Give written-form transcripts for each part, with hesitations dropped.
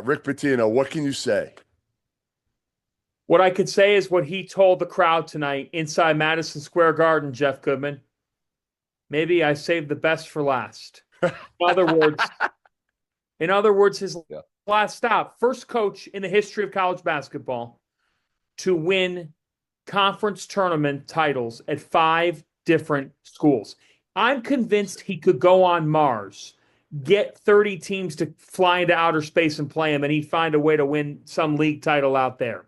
Rick Pitino, what can you say? What I could say is what he told the crowd tonight inside Madison Square Garden, Jeff Goodman. Maybe I saved the best for last. In other words, his Yeah. last stop, first coach in the history of college basketball to win conference tournament titles at 5 different schools. I'm convinced he could go on Mars, get 30 teams to fly into outer space and play him, and he'd find a way to win some league title out there.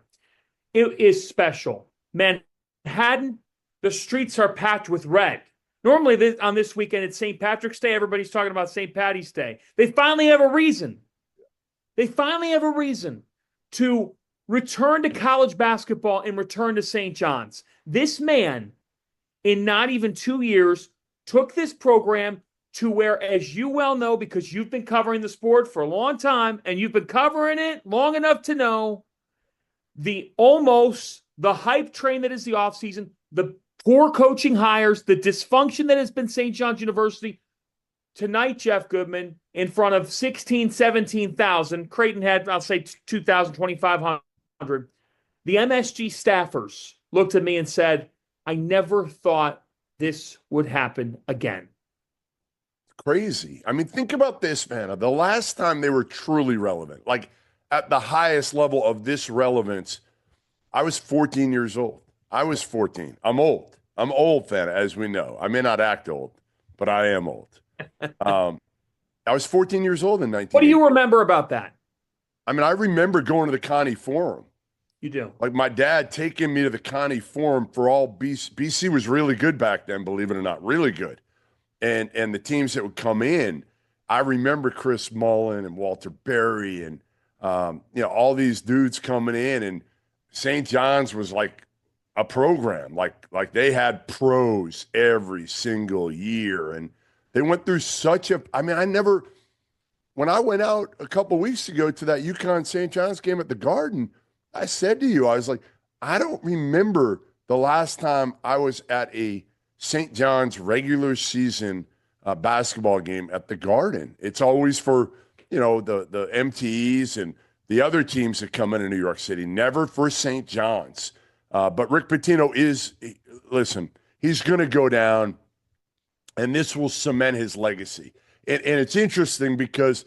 It is special. Manhattan, the streets are packed with red. Normally on this weekend, it's St. Patrick's Day. Everybody's talking about St. Patty's Day. They finally have a reason. They finally have a reason to return to college basketball and return to St. John's. This man, in not even 2 years, took this program to where, as you well know, because you've been covering the sport for a long time and you've been covering it long enough to know the hype train that is the offseason, the poor coaching hires, the dysfunction that has been St. John's University. Tonight, Jeff Goodman, in front of 16,000, 17,000, Creighton had, I'll say 2,000, 2,500. The MSG staffers looked at me and said, I never thought this would happen again. Crazy. I mean, think about this, man. The last time they were truly relevant, like at the highest level of this relevance, I was 14 years old. I was 14. I'm old. I'm old, fan, as we know. I may not act old, but I am old. I was 14 years old in 1980. What do you remember about that? I mean, I remember going to the Connie Forum. You do. Like my dad taking me to the Connie Forum for all BC. BC was really good back then, believe it or not, really good. And the teams that would come in, I remember Chris Mullen and Walter Berry and all these dudes coming in, and St. John's was like a program, like they had pros every single year, and they went through when I went out a couple of weeks ago to that UConn St. John's game at the Garden, I said to you, I was like, I don't remember the last time I was at a St. John's regular season basketball game at the Garden. It's always for, the MTEs and the other teams that come into New York City, never for St. John's. But Rick Pitino he's going to go down, and this will cement his legacy. And it's interesting because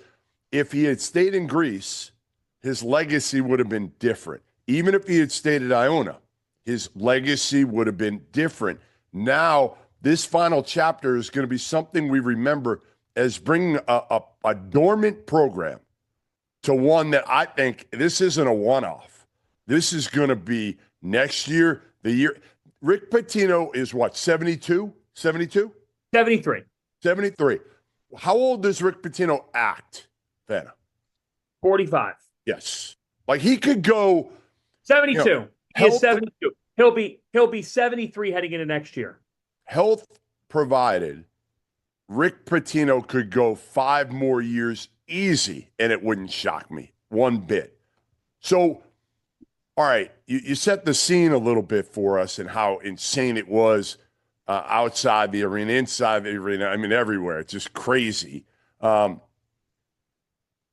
if he had stayed in Greece, his legacy would have been different. Even if he had stayed at Iona, his legacy would have been different. Now, this final chapter is going to be something we remember as bringing a dormant program to one that I think this isn't a one-off. This is going to be next year, the year. Rick Pitino is what, 72? 72? 73. 73. How old does Rick Pitino act, Vanna? 45. Yes. Like he could go 72. He is 72. He'll be 73 heading into next year. Health provided, Rick Pitino could go 5 more years easy, and it wouldn't shock me one bit. So, all right, you set the scene a little bit for us and how insane it was outside the arena, inside the arena. I mean, everywhere. It's just crazy. On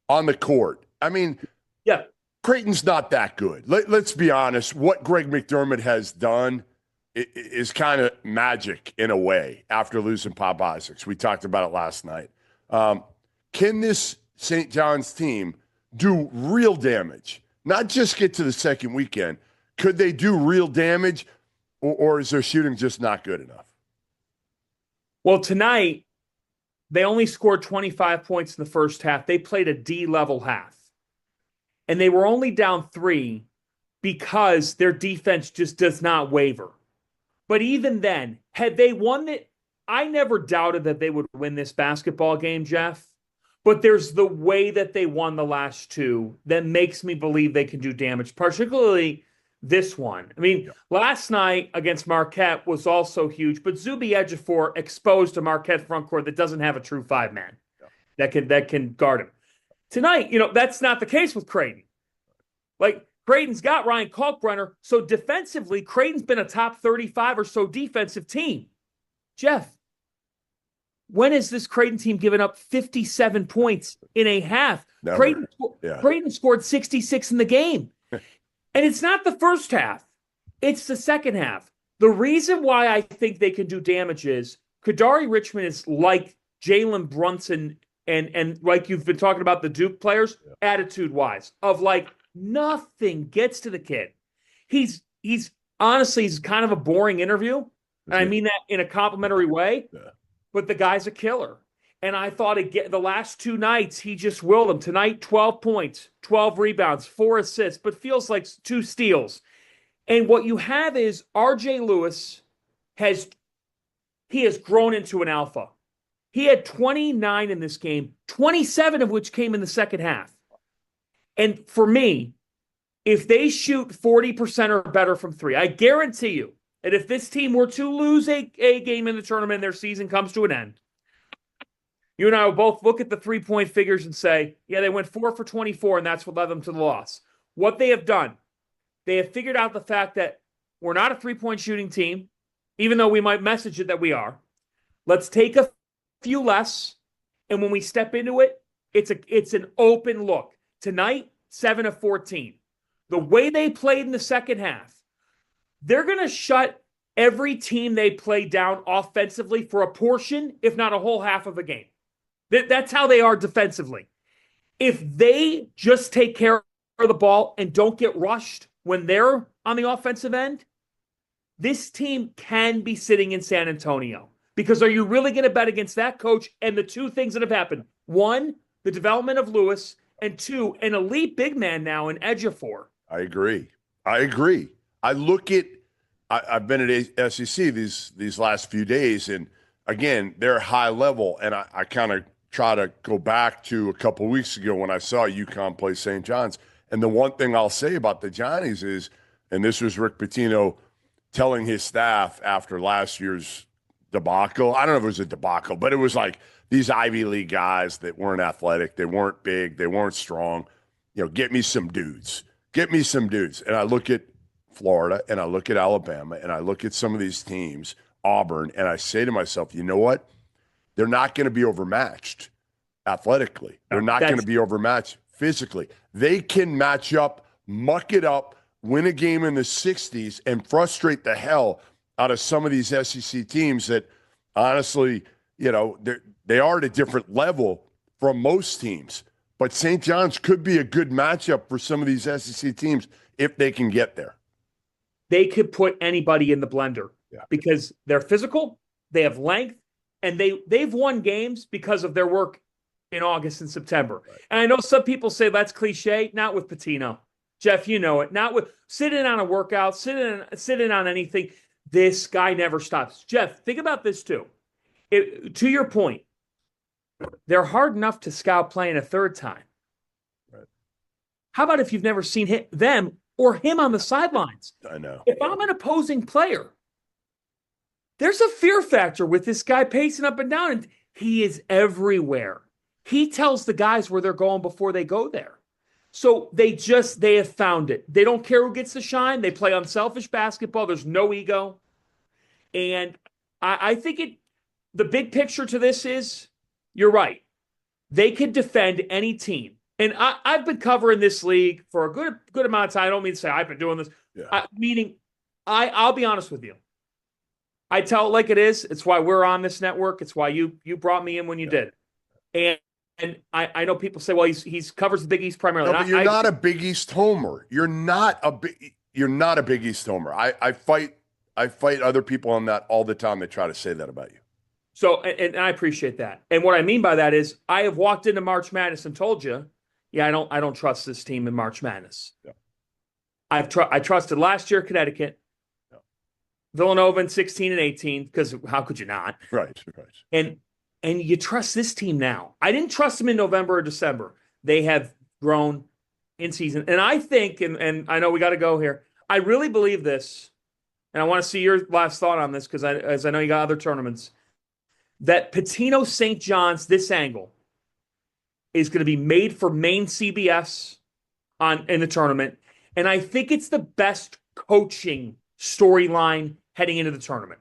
the court. I mean, yeah, Creighton's not that good. Let's be honest. What Greg McDermott has done is kind of magic in a way after losing Pop Isaacs. We talked about it last night. Can this St. John's team do real damage? Not just get to the second weekend. Could they do real damage, or is their shooting just not good enough? Well, tonight, they only scored 25 points in the first half. They played a D-level half. And they were only down 3 because their defense just does not waver. But even then, had they won it, I never doubted that they would win this basketball game, Jeff. But there's the way that they won the last 2 that makes me believe they can do damage, particularly this one. I mean, last night against Marquette was also huge, but Zuby Ejiofor exposed a Marquette frontcourt that doesn't have a true 5-man that can guard him. Tonight, that's not the case with Creighton. Like, Creighton's got Ryan Kalkbrenner, so defensively, Creighton's been a top 35 or so defensive team. Jeff, When has this Creighton team given up 57 points in a half? Never. Creighton scored 66 in the game. And it's not the first half. It's the second half. The reason why I think they can do damage is Kadari Richmond is like Jalen Brunson and like you've been talking about the Duke players, attitude-wise, of like nothing gets to the kid. He's honestly, he's kind of a boring interview. And I mean that in a complimentary way. Yeah. But the guy's a killer. And I thought the last two nights, he just willed them. Tonight, 12 points, 12 rebounds, 4 assists, but feels like 2 steals. And what you have is R.J. Lewis has grown into an alpha. He had 29 in this game, 27 of which came in the second half. And for me, if they shoot 40% or better from 3, I guarantee you, and if this team were to lose a game in the tournament and their season comes to an end, you and I will both look at the 3-point figures and say, yeah, they went 4 for 24, and that's what led them to the loss. What they have done, they have figured out the fact that we're not a 3-point shooting team, even though we might message it that we are. Let's take a few less, and when we step into it, it's an open look. Tonight, 7 of 14. The way they played in the second half, they're going to shut every team they play down offensively for a portion, if not a whole half of a game. That's how they are defensively. If they just take care of the ball and don't get rushed when they're on the offensive end, this team can be sitting in San Antonio. Because are you really going to bet against that coach and the 2 things that have happened? 1, the development of Lewis, and 2, an elite big man now in Ejiofor. I agree. I've been at SEC these last few days, and again, they're high level, and I kind of try to go back to a couple of weeks ago when I saw UConn play St. John's. And the one thing I'll say about the Johnnies is, and this was Rick Pitino telling his staff after last year's debacle. I don't know if it was a debacle, but it was like these Ivy League guys that weren't athletic, they weren't big, they weren't strong. Get me some dudes. Get me some dudes. And I look at Florida, and I look at Alabama, and I look at some of these teams, Auburn, and I say to myself, you know what? They're not going to be overmatched athletically. They're not going to be overmatched physically. They can match up, muck it up, win a game in the 60s, and frustrate the hell out of some of these SEC teams that, honestly, they are at a different level from most teams. But St. John's could be a good matchup for some of these SEC teams if they can get there. They could put anybody in the blender because they're physical, they have length, and they've won games because of their work in August and September. Right. And I know some people say that's cliche, not with Pitino. Jeff, you know it. Not with sitting on a workout, sitting on anything. This guy never stops. Jeff, think about this too. To your point, they're hard enough to scout playing a third time. Right. How about if you've never seen them or him on the sidelines? I know. If I'm an opposing player, there's a fear factor with this guy pacing up and down, and he is everywhere. He tells the guys where they're going before they go there. So they have found it. They don't care who gets the shine. They play unselfish basketball. There's no ego. And I think the big picture to this is, you're right. They could defend any team. And I've been covering this league for a good amount of time. I don't mean to say I've been doing this. Yeah. Meaning, I'll be honest with you. I tell it like it is. It's why we're on this network. It's why you brought me in when you did. And I know people say, well, he's covers the Big East primarily. No, but you're not a Big East homer. You're not a Big East homer. I fight other people on that all the time that try to say that about you. So, and I appreciate that. And what I mean by that is, I have walked into March Madness and told you, I don't trust this team in March Madness. Yeah. I trusted last year Connecticut, Villanova in 16 and 18, because how could you not? Right. And you trust this team now. I didn't trust them in November or December. They have grown in season. And I think, and I know we got to go here, I really believe this, and I want to see your last thought on this, because as I know you got other tournaments, that Pitino St. John's, this angle, is going to be made for main CBS in the tournament. And I think it's the best coaching storyline heading into the tournament.